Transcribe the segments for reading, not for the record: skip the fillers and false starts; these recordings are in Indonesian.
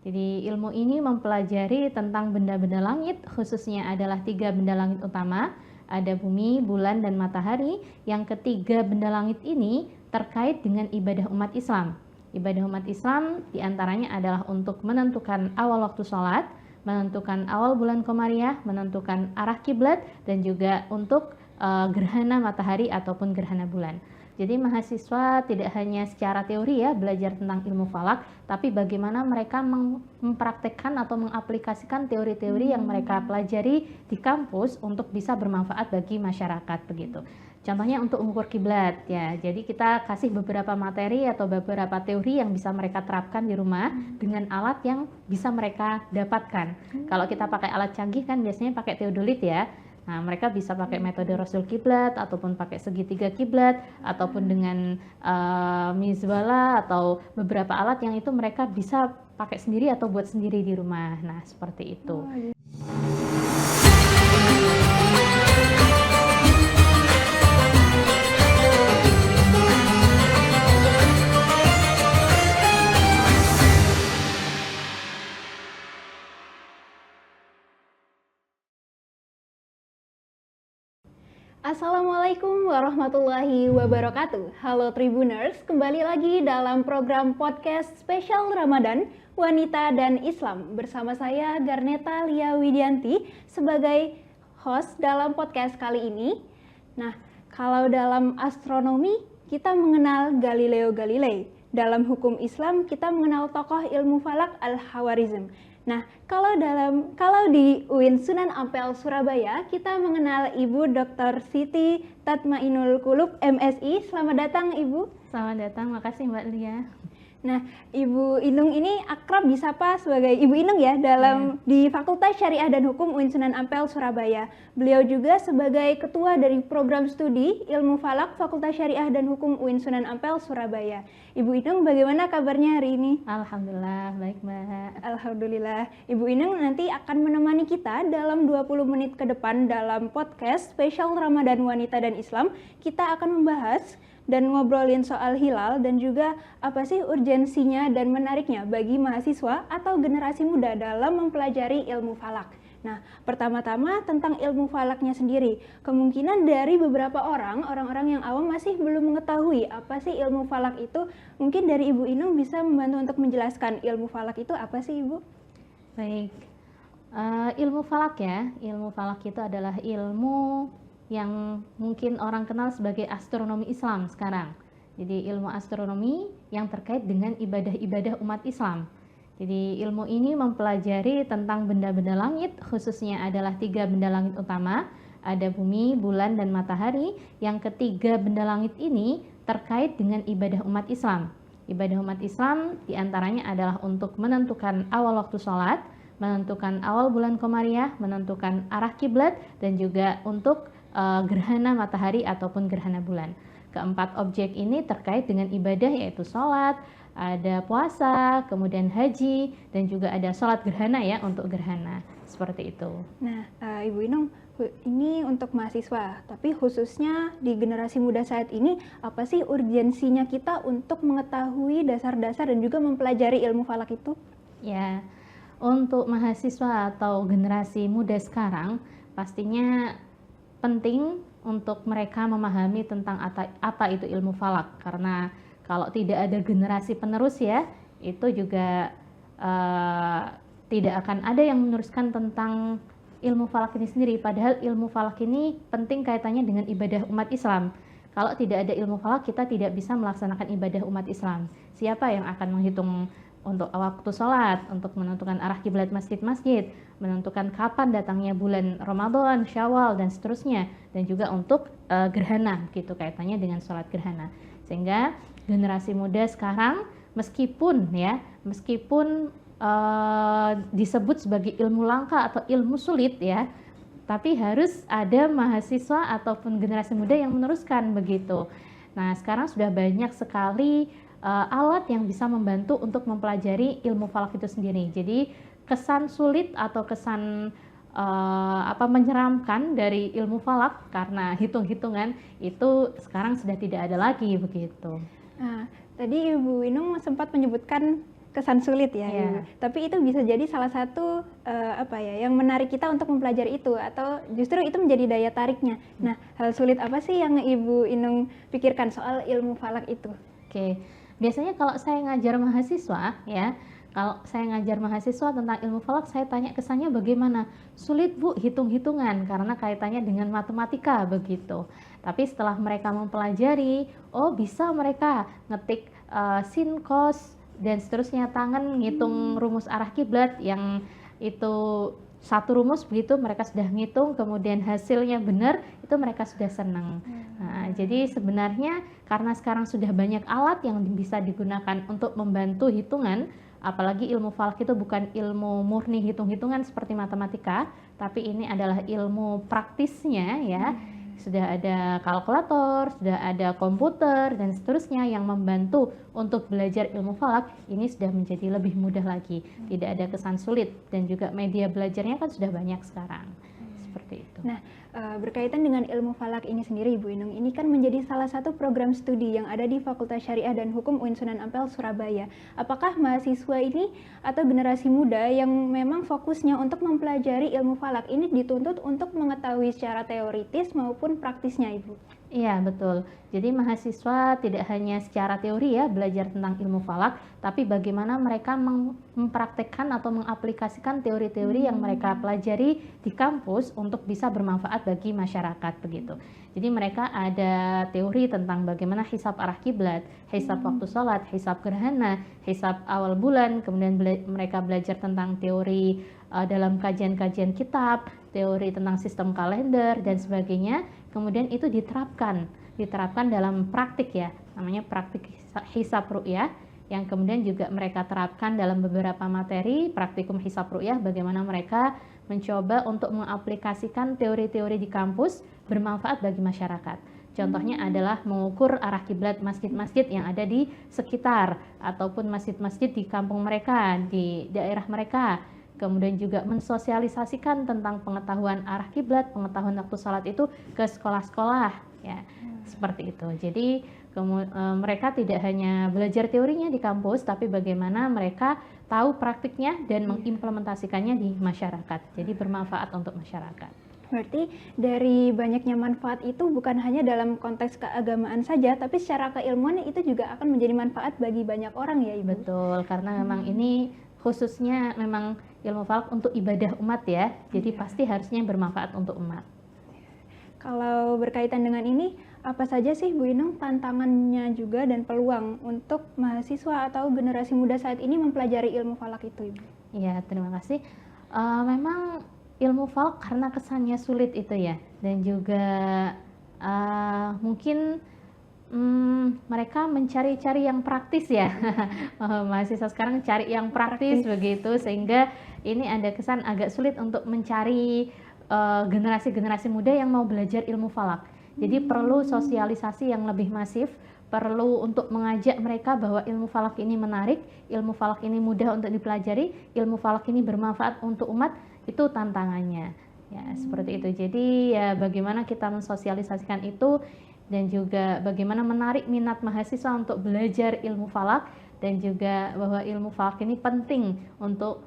Jadi ilmu ini mempelajari tentang benda-benda langit, khususnya adalah 3 benda langit utama, ada bumi, bulan, dan matahari. Yang ketiga benda langit ini terkait dengan ibadah umat Islam. Ibadah umat Islam diantaranya adalah untuk menentukan awal waktu sholat, menentukan awal bulan Komariah, menentukan arah kiblat, dan juga untuk gerhana matahari ataupun gerhana bulan. Jadi mahasiswa tidak hanya secara teori ya belajar tentang ilmu falak, tapi bagaimana mereka mempraktekkan atau mengaplikasikan teori-teori yang mereka pelajari di kampus untuk bisa bermanfaat bagi masyarakat begitu. Contohnya untuk mengukur kiblat ya. Jadi kita kasih beberapa materi atau beberapa teori yang bisa mereka terapkan di rumah dengan alat yang bisa mereka dapatkan. Kalau kita pakai alat canggih kan biasanya pakai teodolit ya. Nah, mereka bisa pakai metode Rasul Kiblat ataupun pakai segitiga kiblat ataupun dengan mizwala atau beberapa alat yang itu mereka bisa pakai sendiri atau buat sendiri di rumah. Nah, seperti itu. Assalamualaikum warahmatullahi wabarakatuh. Halo Tribuners, kembali lagi dalam program podcast spesial Ramadan Wanita dan Islam bersama saya Garneta Lia Widianti sebagai host dalam podcast kali ini. Nah, kalau dalam astronomi kita mengenal Galileo Galilei. Dalam hukum Islam kita mengenal tokoh ilmu falak Al-Khawarizm. Nah, kalau di UIN Sunan Ampel Surabaya kita mengenal Ibu Dr. Siti Tatmainul Qulub MSI. Selamat datang Ibu. Selamat datang, makasih Mbak Lia. Nah, Ibu Inung ini akrab disapa sebagai Ibu Inung ya di Fakultas Syariah dan Hukum UIN Sunan Ampel Surabaya. Beliau juga sebagai ketua dari program studi Ilmu Falak Fakultas Syariah dan Hukum UIN Sunan Ampel Surabaya. Ibu Inung, bagaimana kabarnya hari ini? Alhamdulillah, baik Mbak. Alhamdulillah. Ibu Inung nanti akan menemani kita dalam 20 menit ke depan dalam podcast spesial Ramadan Wanita dan Islam. Kita akan membahas dan ngobrolin soal hilal dan juga apa sih urgensinya dan menariknya bagi mahasiswa atau generasi muda dalam mempelajari ilmu falak. Nah, pertama-tama tentang ilmu falaknya sendiri. Kemungkinan dari beberapa orang-orang yang awam masih belum mengetahui apa sih ilmu falak itu. Mungkin dari Ibu Inung bisa membantu untuk menjelaskan ilmu falak itu apa sih Ibu? Baik, ilmu falak ya. Ilmu falak itu adalah ilmu yang mungkin orang kenal sebagai astronomi Islam sekarang. Jadi ilmu astronomi yang terkait dengan ibadah-ibadah umat Islam. Jadi ilmu ini mempelajari tentang benda-benda langit, khususnya adalah 3 benda langit utama, ada bumi, bulan, dan matahari. Yang ketiga benda langit ini terkait dengan ibadah umat Islam. Ibadah umat Islam diantaranya adalah untuk menentukan awal waktu sholat, menentukan awal bulan Komariah, menentukan arah kiblat, dan juga untuk gerhana matahari ataupun gerhana bulan. Keempat objek ini terkait dengan ibadah yaitu sholat, ada puasa, kemudian haji, dan juga ada sholat gerhana ya untuk gerhana. Seperti itu. Nah, Ibu Inung, ini untuk mahasiswa, tapi khususnya di generasi muda saat ini, apa sih urgensinya kita untuk mengetahui dasar-dasar dan juga mempelajari ilmu falak itu? Ya, untuk mahasiswa atau generasi muda sekarang, pastinya penting untuk mereka memahami tentang apa itu ilmu falak, karena kalau tidak ada generasi penerus ya, itu juga tidak akan ada yang meneruskan tentang ilmu falak ini sendiri. Padahal ilmu falak ini penting kaitannya dengan ibadah umat Islam. Kalau tidak ada ilmu falak, kita tidak bisa melaksanakan ibadah umat Islam. Siapa yang akan menghitung untuk waktu sholat, untuk menentukan arah kiblat masjid-masjid, menentukan kapan datangnya bulan Ramadan, Syawal, dan seterusnya, dan juga untuk gerhana, gitu kaitannya dengan sholat gerhana. Sehingga generasi muda sekarang meskipun disebut sebagai ilmu langka atau ilmu sulit ya, tapi harus ada mahasiswa ataupun generasi muda yang meneruskan begitu. Nah, sekarang sudah banyak sekali alat yang bisa membantu untuk mempelajari ilmu falak itu sendiri. Jadi kesan sulit atau kesan menyeramkan dari ilmu falak karena hitung-hitungan itu sekarang sudah tidak ada lagi begitu. Nah, tadi Ibu Inung sempat menyebutkan kesan sulit ya, Iya. Ibu. Tapi itu bisa jadi salah satu yang menarik kita untuk mempelajari itu, atau justru itu menjadi daya tariknya. Nah, hal sulit apa sih yang Ibu Inung pikirkan soal ilmu falak itu? Oke, biasanya kalau saya ngajar mahasiswa ya, kalau saya ngajar mahasiswa tentang ilmu falak, saya tanya kesannya bagaimana? Sulit Bu, hitung-hitungan karena kaitannya dengan matematika begitu. Tapi setelah mereka mempelajari, oh bisa mereka ngetik sin, cos, dan seterusnya, tangan ngitung rumus arah kiblat yang itu satu rumus begitu, mereka sudah ngitung, kemudian hasilnya benar, itu mereka sudah senang. Nah, jadi sebenarnya karena sekarang sudah banyak alat yang bisa digunakan untuk membantu hitungan, apalagi ilmu falak itu bukan ilmu murni hitung-hitungan seperti matematika, tapi ini adalah ilmu praktisnya ya. Sudah ada kalkulator, sudah ada komputer dan seterusnya yang membantu untuk belajar ilmu falak. Ini sudah menjadi lebih mudah lagi, tidak ada kesan sulit, dan juga media belajarnya kan sudah banyak sekarang. Seperti itu. Nah, berkaitan dengan ilmu falak ini sendiri, Ibu Inung, ini kan menjadi salah satu program studi yang ada di Fakultas Syariah dan Hukum UIN Sunan Ampel, Surabaya. Apakah mahasiswa ini atau generasi muda yang memang fokusnya untuk mempelajari ilmu falak ini dituntut untuk mengetahui secara teoritis maupun praktisnya, Ibu? Iya, betul. Jadi mahasiswa tidak hanya secara teori ya belajar tentang ilmu falak, tapi bagaimana mereka mempraktekkan atau mengaplikasikan teori-teori yang mereka pelajari di kampus untuk bisa bermanfaat bagi masyarakat begitu. Jadi mereka ada teori tentang bagaimana hisab arah kiblat, hisab waktu sholat, hisab gerhana, hisab awal bulan, kemudian mereka belajar tentang teori dalam kajian-kajian kitab, teori tentang sistem kalender dan sebagainya. Kemudian itu diterapkan dalam praktik ya, namanya praktik hisab ru'yah, yang kemudian juga mereka terapkan dalam beberapa materi praktikum hisab ru'yah, bagaimana mereka mencoba untuk mengaplikasikan teori-teori di kampus bermanfaat bagi masyarakat. Contohnya adalah mengukur arah kiblat masjid-masjid yang ada di sekitar ataupun masjid-masjid di kampung mereka, di daerah mereka. Kemudian juga mensosialisasikan tentang pengetahuan arah kiblat, pengetahuan waktu sholat itu ke sekolah-sekolah ya. Seperti itu. Jadi mereka tidak hanya belajar teorinya di kampus, tapi bagaimana mereka tahu praktiknya dan mengimplementasikannya di masyarakat. Jadi bermanfaat untuk masyarakat. Berarti dari banyaknya manfaat itu bukan hanya dalam konteks keagamaan saja, tapi secara keilmuan itu juga akan menjadi manfaat bagi banyak orang ya, Ibu? Betul, karena memang ini khususnya memang ilmu falak untuk ibadah umat ya, jadi pasti harusnya bermanfaat untuk umat. Kalau berkaitan dengan ini, apa saja sih Bu Inung tantangannya juga dan peluang untuk mahasiswa atau generasi muda saat ini mempelajari ilmu falak itu, Ibu? Iya, terima kasih. Memang ilmu falak karena kesannya sulit itu ya, dan juga mungkin mereka mencari-cari yang praktis ya. Mahasiswa sekarang cari yang praktis begitu, sehingga ini ada kesan agak sulit untuk mencari generasi-generasi muda yang mau belajar ilmu falak. Jadi perlu sosialisasi yang lebih masif, perlu untuk mengajak mereka bahwa ilmu falak ini menarik, ilmu falak ini mudah untuk dipelajari, ilmu falak ini bermanfaat untuk umat, itu tantangannya. Ya, seperti itu. Jadi ya bagaimana kita mensosialisasikan itu, dan juga bagaimana menarik minat mahasiswa untuk belajar ilmu falak, dan juga bahwa ilmu falak ini penting untuk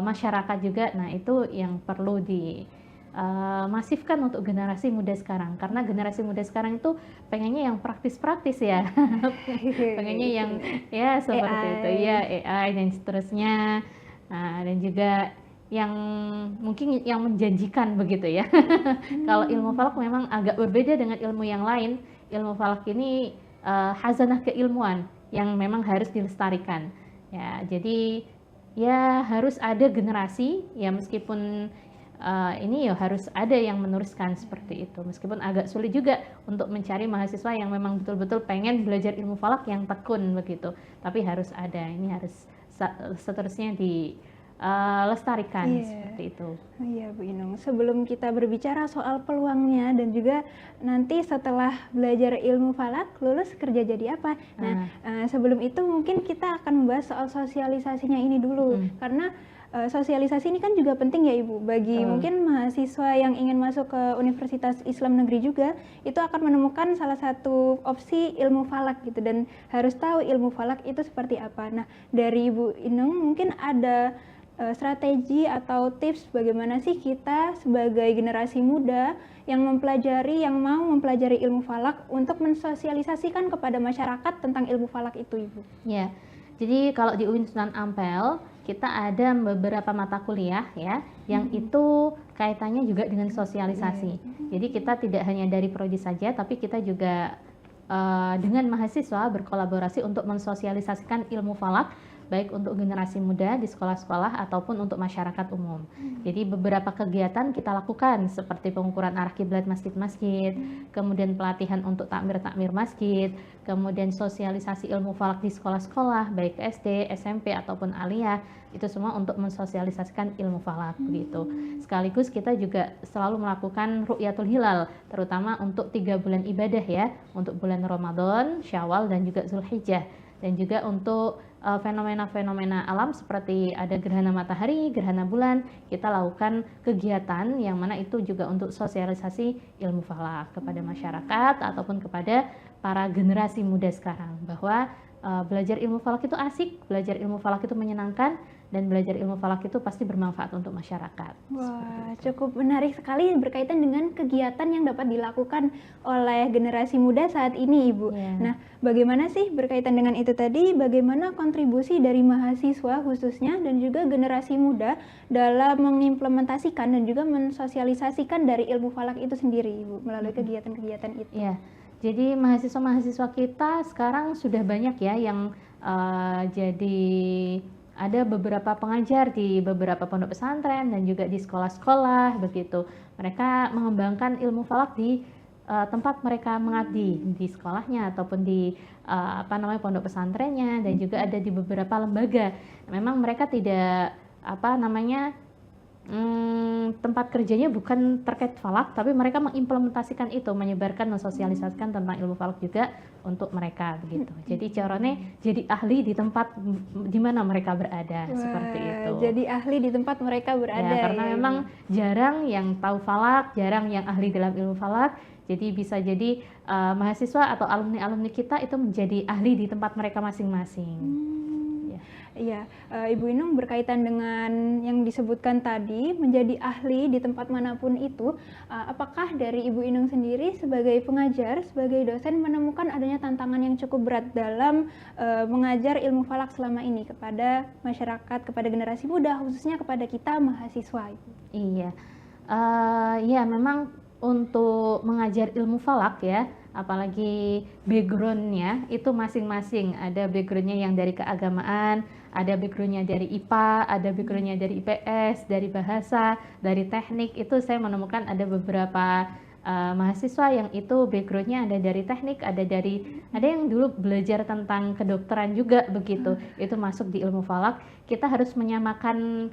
masyarakat juga. Nah, itu yang perlu dimasifkan untuk generasi muda sekarang, karena generasi muda sekarang itu pengennya yang praktis-praktis ya. Pengennya yang ya seperti itu ya, AI dan seterusnya. Nah, dan juga yang mungkin yang menjanjikan begitu ya. Kalau ilmu falak memang agak berbeda dengan ilmu yang lain. Ilmu falak ini khazanah keilmuan yang memang harus dilestarikan. Ya, jadi ya harus ada generasi ya, meskipun ini ya harus ada yang meneruskan seperti itu. Meskipun agak sulit juga untuk mencari mahasiswa yang memang betul-betul pengen belajar ilmu falak yang tekun begitu. Tapi harus ada, ini harus seterusnya lestarikan seperti itu. Iya Bu Inung, sebelum kita berbicara soal peluangnya dan juga nanti setelah belajar ilmu falak lulus kerja jadi apa. Nah, sebelum itu mungkin kita akan membahas soal sosialisasinya ini dulu, karena sosialisasi ini kan juga penting ya Ibu, bagi mungkin mahasiswa yang ingin masuk ke Universitas Islam Negeri juga, itu akan menemukan salah satu opsi ilmu falak gitu, dan harus tahu ilmu falak itu seperti apa. Nah, dari Ibu Inung mungkin ada strategi atau tips bagaimana sih kita sebagai generasi muda yang mau mempelajari ilmu falak untuk mensosialisasikan kepada masyarakat tentang ilmu falak itu, Ibu? Ya, jadi kalau di UIN Sunan Ampel kita ada beberapa mata kuliah ya, yang itu kaitannya juga dengan sosialisasi. Jadi kita tidak hanya dari prodi saja, tapi kita juga dengan mahasiswa berkolaborasi untuk mensosialisasikan ilmu falak, baik untuk generasi muda di sekolah-sekolah ataupun untuk masyarakat umum. Jadi beberapa kegiatan kita lakukan seperti pengukuran arah kiblat masjid-masjid, kemudian pelatihan untuk takmir-takmir masjid, kemudian sosialisasi ilmu falak di sekolah-sekolah baik SD, SMP ataupun aliyah, itu semua untuk mensosialisasikan ilmu falak begitu. Sekaligus kita juga selalu melakukan ru'yatul hilal, terutama untuk 3 bulan ibadah ya, untuk bulan Ramadan, Syawal dan juga Zulhijjah, dan juga untuk fenomena-fenomena alam seperti ada gerhana matahari, gerhana bulan, kita lakukan kegiatan yang mana itu juga untuk sosialisasi ilmu falak kepada masyarakat ataupun kepada para generasi muda sekarang, bahwa belajar ilmu falak itu asik, belajar ilmu falak itu menyenangkan, dan belajar ilmu falak itu pasti bermanfaat untuk masyarakat. Wah, cukup menarik sekali berkaitan dengan kegiatan yang dapat dilakukan oleh generasi muda saat ini, Ibu. Yeah. Nah, bagaimana sih berkaitan dengan itu tadi, bagaimana kontribusi dari mahasiswa khususnya dan juga generasi muda dalam mengimplementasikan dan juga mensosialisasikan dari ilmu falak itu sendiri, Ibu, melalui kegiatan-kegiatan itu? Yeah. Jadi mahasiswa-mahasiswa kita sekarang sudah banyak ya yang jadi ada beberapa pengajar di beberapa pondok pesantren dan juga di sekolah-sekolah begitu. Mereka mengembangkan ilmu falak di tempat mereka mengabdi di sekolahnya ataupun di pondok pesantrennya, dan juga ada di beberapa lembaga. Memang mereka tidak tempat kerjanya bukan terkait falak, tapi mereka mengimplementasikan itu, menyebarkan, mensosialisasikan tentang ilmu falak juga untuk mereka begitu. Jadi caranya jadi ahli di tempat di mana mereka berada. Wah, seperti itu. Jadi ahli di tempat mereka berada. Ya, karena memang jarang yang tahu falak, jarang yang ahli dalam ilmu falak. Jadi bisa jadi mahasiswa atau alumni-alumni kita itu menjadi ahli di tempat mereka masing-masing. Iya, Ibu Inung berkaitan dengan yang disebutkan tadi, menjadi ahli di tempat manapun itu, apakah dari Ibu Inung sendiri sebagai pengajar, sebagai dosen menemukan adanya tantangan yang cukup berat dalam mengajar ilmu falak selama ini kepada masyarakat, kepada generasi muda, khususnya kepada kita mahasiswa? Iya, ya memang untuk mengajar ilmu falak ya, apalagi backgroundnya itu masing-masing, ada backgroundnya yang dari keagamaan, ada backgroundnya dari IPA, ada backgroundnya dari IPS, dari bahasa, dari teknik. Itu saya menemukan ada beberapa mahasiswa yang itu backgroundnya ada dari teknik, ada yang dulu belajar tentang kedokteran juga begitu, itu masuk di ilmu falak. Kita harus menyamakan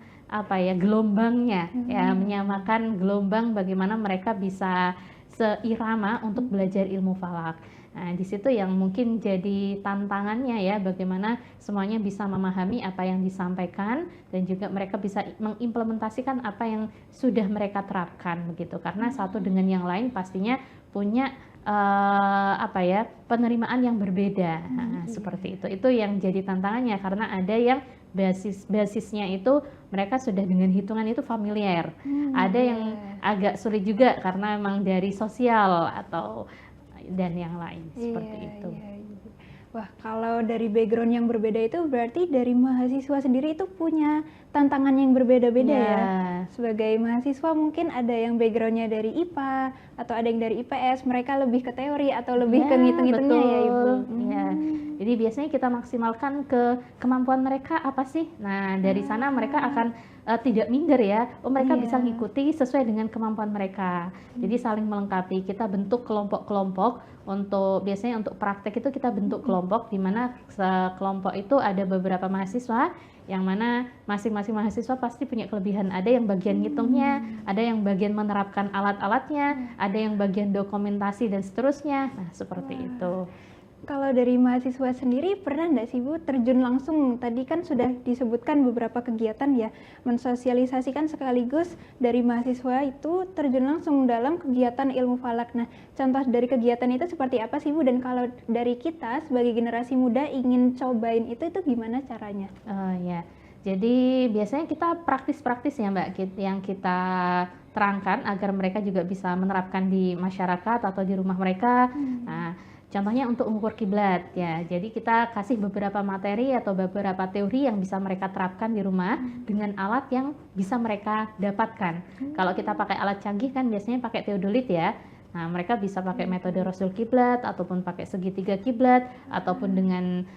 gelombangnya, ya, menyamakan gelombang bagaimana mereka bisa seirama untuk belajar ilmu falak. Nah, di situ yang mungkin jadi tantangannya ya, bagaimana semuanya bisa memahami apa yang disampaikan dan juga mereka bisa mengimplementasikan apa yang sudah mereka terapkan begitu. Karena satu dengan yang lain pastinya punya penerimaan yang berbeda. Seperti itu. Itu yang jadi tantangannya, karena ada yang basisnya itu mereka sudah dengan hitungan itu familiar. Ada yang agak sulit juga karena memang dari sosial atau dan yang lain seperti itu. Wah, kalau dari background yang berbeda itu berarti dari mahasiswa sendiri itu punya tantangan yang berbeda-beda ya. Sebagai mahasiswa mungkin ada yang backgroundnya dari IPA atau ada yang dari IPS, mereka lebih ke teori atau lebih ke ngitung-ngitungnya ya Ibu. Iya. Jadi biasanya kita maksimalkan ke kemampuan mereka apa sih. Nah, dari sana mereka akan tidak minder ya. Mereka bisa ngikuti sesuai dengan kemampuan mereka. Jadi saling melengkapi. Kita bentuk kelompok-kelompok biasanya untuk praktek itu kita bentuk kelompok, di mana sekelompok itu ada beberapa mahasiswa yang mana masing-masing mahasiswa pasti punya kelebihan. Ada yang bagian ngitungnya, ada yang bagian menerapkan alat-alatnya, ada yang bagian dokumentasi dan seterusnya. Nah, seperti itu. Kalau dari mahasiswa sendiri pernah nggak sih Bu terjun langsung, tadi kan sudah disebutkan beberapa kegiatan ya, mensosialisasikan sekaligus dari mahasiswa itu terjun langsung dalam kegiatan ilmu falak. Nah, contoh dari kegiatan itu seperti apa sih Bu? Dan kalau dari kita sebagai generasi muda ingin cobain itu gimana caranya? Ya, jadi biasanya kita praktis-praktis ya Mbak, yang kita terangkan agar mereka juga bisa menerapkan di masyarakat atau di rumah mereka. Nah, contohnya untuk mengukur kiblat ya. Jadi kita kasih beberapa materi atau beberapa teori yang bisa mereka terapkan di rumah dengan alat yang bisa mereka dapatkan. Kalau kita pakai alat canggih kan biasanya pakai teodolit ya. Nah, mereka bisa pakai metode rasul kiblat ataupun pakai segitiga kiblat ataupun dengan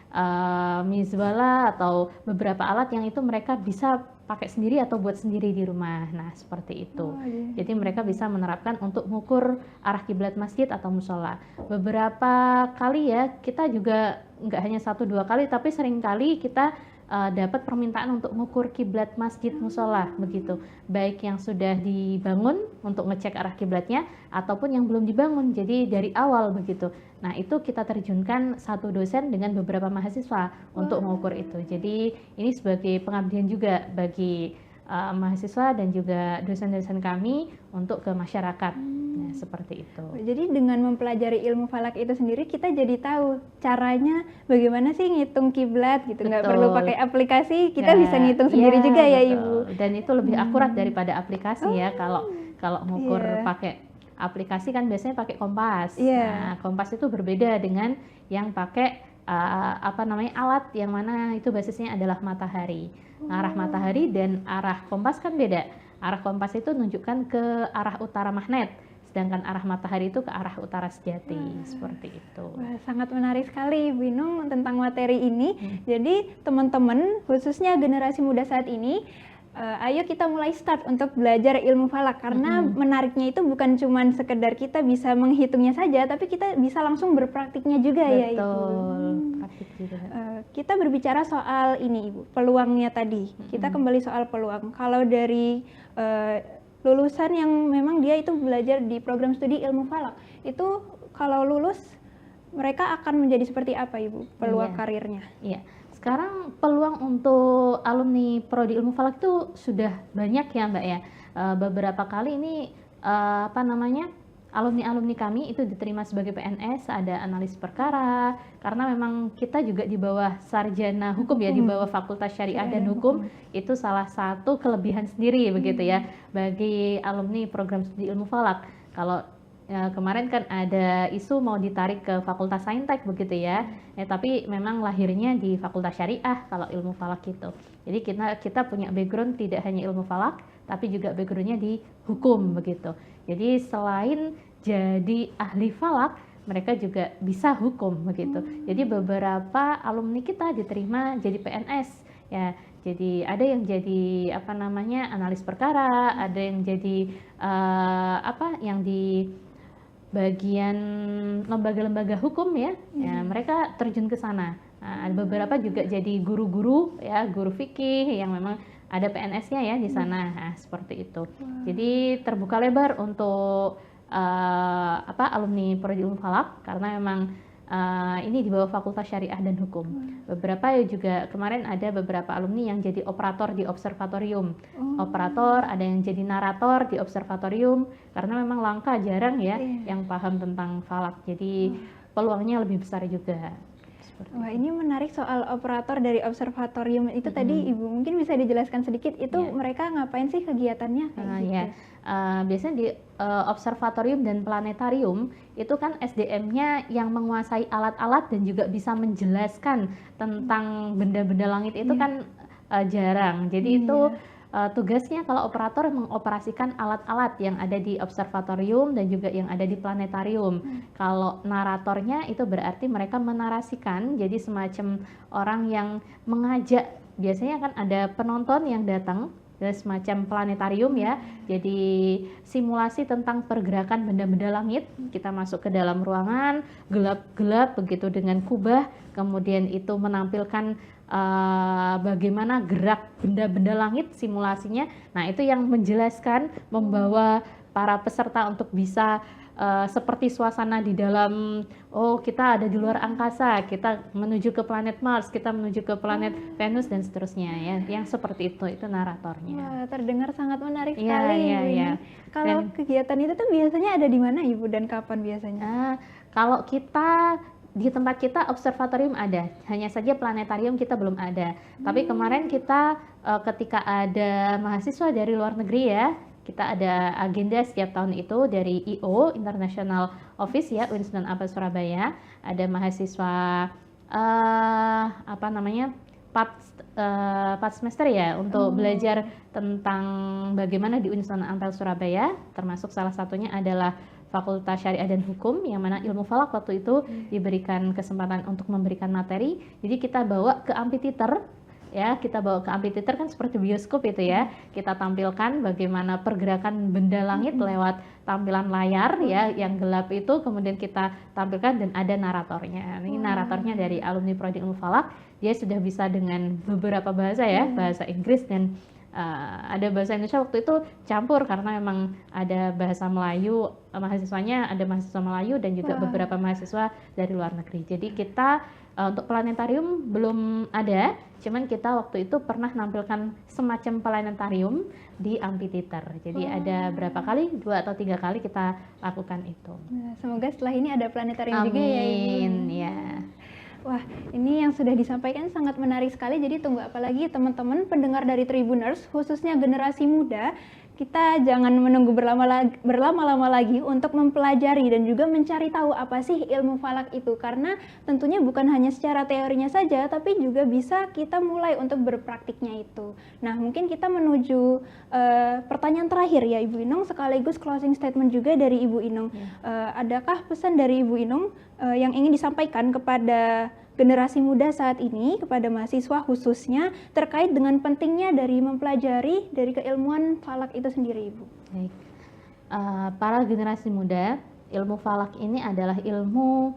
mizwala atau beberapa alat yang itu mereka bisa pakai sendiri atau buat sendiri di rumah. Nah, seperti itu. Jadi mereka bisa menerapkan untuk mengukur arah kiblat masjid atau musola. Beberapa kali ya, kita juga nggak hanya 1-2 kali, tapi sering kali kita dapat permintaan untuk mengukur kiblat masjid musola begitu, baik yang sudah dibangun untuk ngecek arah kiblatnya ataupun yang belum dibangun, jadi dari awal begitu. Nah, itu kita terjunkan satu dosen dengan beberapa mahasiswa untuk mengukur itu. Jadi ini sebagai pengabdian juga bagi mahasiswa dan juga dosen-dosen kami untuk ke masyarakat. Nah, seperti itu. Jadi dengan mempelajari ilmu falak itu sendiri kita jadi tahu caranya bagaimana sih ngitung kiblat gitu. Nggak perlu pakai aplikasi, kita bisa ngitung sendiri juga ya Ibu. Dan itu lebih akurat daripada aplikasi ya. Kalau mengukur pakai aplikasi kan biasanya pakai kompas. Nah, kompas itu berbeda dengan yang pakai alat yang mana itu basisnya adalah matahari. Nah, arah matahari dan arah kompas kan beda. Arah kompas itu menunjukkan ke arah utara magnet, sedangkan arah matahari itu ke arah utara sejati. Seperti itu. Wah, sangat menarik sekali Ibu Inung tentang materi ini. Jadi teman-teman khususnya generasi muda saat ini, ayo kita mulai start untuk belajar ilmu falak, karena menariknya itu bukan cuma sekedar kita bisa menghitungnya saja, tapi kita bisa langsung berpraktiknya juga. Betul, ya Ibu. Praktik juga. Kita berbicara soal ini Ibu, peluangnya tadi. Kita kembali soal peluang. Kalau dari lulusan yang memang dia itu belajar di program studi ilmu falak, itu kalau lulus mereka akan menjadi seperti apa Ibu peluang karirnya? Iya. Sekarang peluang untuk alumni prodi ilmu falak itu sudah banyak ya Mbak ya. Beberapa kali ini alumni kami itu diterima sebagai PNS, ada analis perkara, karena memang kita juga di bawah sarjana hukum ya, di bawah Fakultas Syariah dan Hukum. Itu salah satu kelebihan sendiri begitu ya bagi alumni program studi ilmu falak. Kalau kemarin kan ada isu mau ditarik ke Fakultas Saintek begitu ya, tapi memang lahirnya di Fakultas Syariah kalau ilmu falak itu. Jadi kita punya background tidak hanya ilmu falak, tapi juga backgroundnya di hukum begitu. Jadi selain jadi ahli falak, mereka juga bisa hukum begitu. Jadi beberapa alumni kita diterima jadi PNS ya. Jadi ada yang jadi analis perkara, ada yang jadi yang di bagian lembaga-lembaga hukum ya, mereka terjun ke sana. Nah, ada beberapa juga jadi guru-guru ya, guru fikih yang memang ada PNS-nya ya di sana. Nah, seperti itu. Jadi terbuka lebar untuk alumni prodi ilmu falak, karena memang ini di bawah Fakultas Syariah dan Hukum. Beberapa juga kemarin ada beberapa alumni yang jadi operator di observatorium. Operator, ada yang jadi narator di observatorium, karena memang langka, jarang ya yang paham tentang falak. Jadi peluangnya lebih besar juga. Wah, ini menarik soal operator dari observatorium itu tadi Ibu mungkin bisa dijelaskan sedikit itu mereka ngapain sih kegiatannya kayak gitu? Biasanya di observatorium dan planetarium itu kan SDM-nya yang menguasai alat-alat dan juga bisa menjelaskan tentang benda-benda langit itu kan jarang. Jadi itu tugasnya kalau operator mengoperasikan alat-alat yang ada di observatorium dan juga yang ada di planetarium. Kalau naratornya itu berarti mereka menarasikan, jadi semacam orang yang mengajak. Biasanya kan ada penonton yang datang, semacam planetarium ya. Jadi simulasi tentang pergerakan benda-benda langit. Kita masuk ke dalam ruangan gelap-gelap begitu dengan kubah, kemudian itu menampilkan bagaimana gerak benda-benda langit simulasinya. Nah, itu yang menjelaskan, membawa para peserta untuk bisa seperti suasana di dalam, oh kita ada di luar angkasa, kita menuju ke planet Mars, kita menuju ke planet Venus dan seterusnya ya, yang seperti itu naratornya. Wah, terdengar sangat menarik Iya, sekali iya, Ibu iya. Inung. Kalau kegiatan itu tuh biasanya ada di mana Ibu dan kapan biasanya? Kalau kita di tempat kita observatorium ada, hanya saja planetarium kita belum ada. Tapi kemarin kita ketika ada mahasiswa dari luar negeri ya, kita ada agenda setiap tahun itu dari IO International Office ya, Winston Abel Surabaya. Ada mahasiswa apa namanya 4 semester ya untuk belajar tentang bagaimana di Winston Ampel Surabaya, termasuk salah satunya adalah Fakultas Syariah dan Hukum, yang mana ilmu falak waktu itu diberikan kesempatan untuk memberikan materi. Jadi kita bawa ke amphitheater ya, kita bawa ke amphitheater kan seperti bioskop itu ya. Kita tampilkan bagaimana pergerakan benda langit lewat tampilan layar ya yang gelap itu, kemudian kita tampilkan dan ada naratornya. Ini naratornya dari alumni Prodi Ilmu Falak. Dia sudah bisa dengan beberapa bahasa ya, bahasa Inggris dan ada bahasa Indonesia waktu itu campur karena memang ada bahasa Melayu, mahasiswanya ada mahasiswa Melayu dan juga beberapa mahasiswa dari luar negeri. Jadi kita untuk planetarium belum ada, cuman kita waktu itu pernah nampilkan semacam planetarium di amphitheater. Jadi ada berapa kali, 2 atau 3 kali kita lakukan itu. Nah, semoga setelah ini ada planetarium juga ya Ibu. Amin, ya. Wah, ini yang sudah disampaikan sangat menarik sekali. Jadi tunggu apa lagi teman-teman pendengar dari Tribuners, khususnya generasi muda, kita jangan menunggu berlama-lama lagi untuk mempelajari dan juga mencari tahu apa sih ilmu falak itu. Karena tentunya bukan hanya secara teorinya saja, tapi juga bisa kita mulai untuk berpraktiknya itu. Nah, mungkin kita menuju pertanyaan terakhir ya Ibu Inung, sekaligus closing statement juga dari Ibu Inung. Adakah pesan dari Ibu Inung yang ingin disampaikan kepada generasi muda saat ini, kepada mahasiswa khususnya, terkait dengan pentingnya dari mempelajari dari keilmuan falak itu sendiri, Ibu? Baik. Para generasi muda, ilmu falak ini adalah ilmu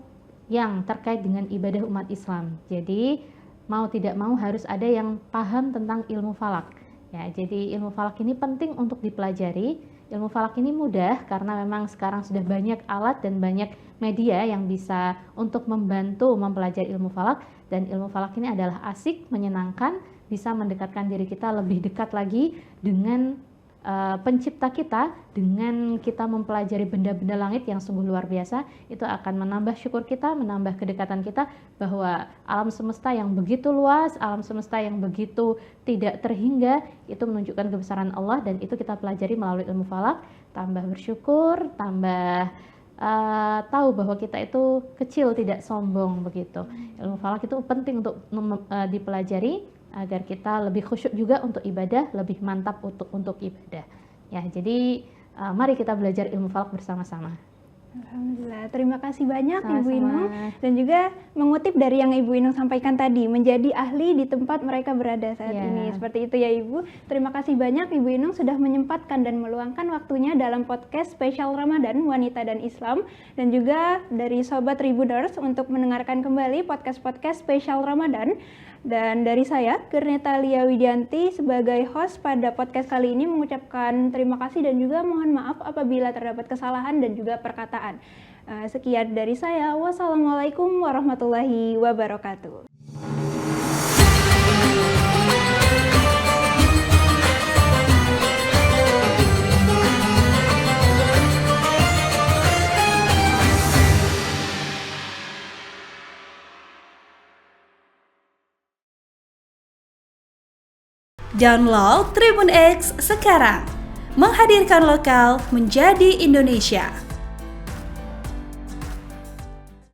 yang terkait dengan ibadah umat Islam. Jadi mau tidak mau harus ada yang paham tentang ilmu falak. Ya, jadi ilmu falak ini penting untuk dipelajari. Ilmu falak ini mudah karena memang sekarang sudah banyak alat dan banyak media yang bisa untuk membantu mempelajari ilmu falak, dan ilmu falak ini adalah asik, menyenangkan, bisa mendekatkan diri kita lebih dekat lagi dengan pencipta kita. Dengan kita mempelajari benda-benda langit yang sungguh luar biasa, itu akan menambah syukur kita, menambah kedekatan kita bahwa alam semesta yang begitu luas, alam semesta yang begitu tidak terhingga, itu menunjukkan kebesaran Allah, dan itu kita pelajari melalui ilmu falak. Tambah bersyukur, tambah tahu bahwa kita itu kecil, tidak sombong begitu. Ilmu falak itu penting untuk dipelajari agar kita lebih khusyuk juga untuk ibadah, lebih mantap untuk ibadah. Ya, jadi mari kita belajar ilmu falak bersama-sama. Alhamdulillah, terima kasih banyak Sama-sama. Ibu Inung, dan juga mengutip dari yang Ibu Inung sampaikan tadi, menjadi ahli di tempat mereka berada saat ini. Seperti itu ya Ibu. Terima kasih banyak Ibu Inung sudah menyempatkan dan meluangkan waktunya dalam podcast spesial Ramadan Wanita dan Islam, dan juga dari Sobat Tribuners untuk mendengarkan kembali podcast-podcast spesial Ramadan. Dan dari saya, Gerneta Lia Widianti, sebagai host pada podcast kali ini mengucapkan terima kasih dan juga mohon maaf apabila terdapat kesalahan dan juga perkataan. Sekian dari saya. Wassalamualaikum warahmatullahi wabarakatuh. Download Tribun X sekarang, menghadirkan lokal menjadi Indonesia.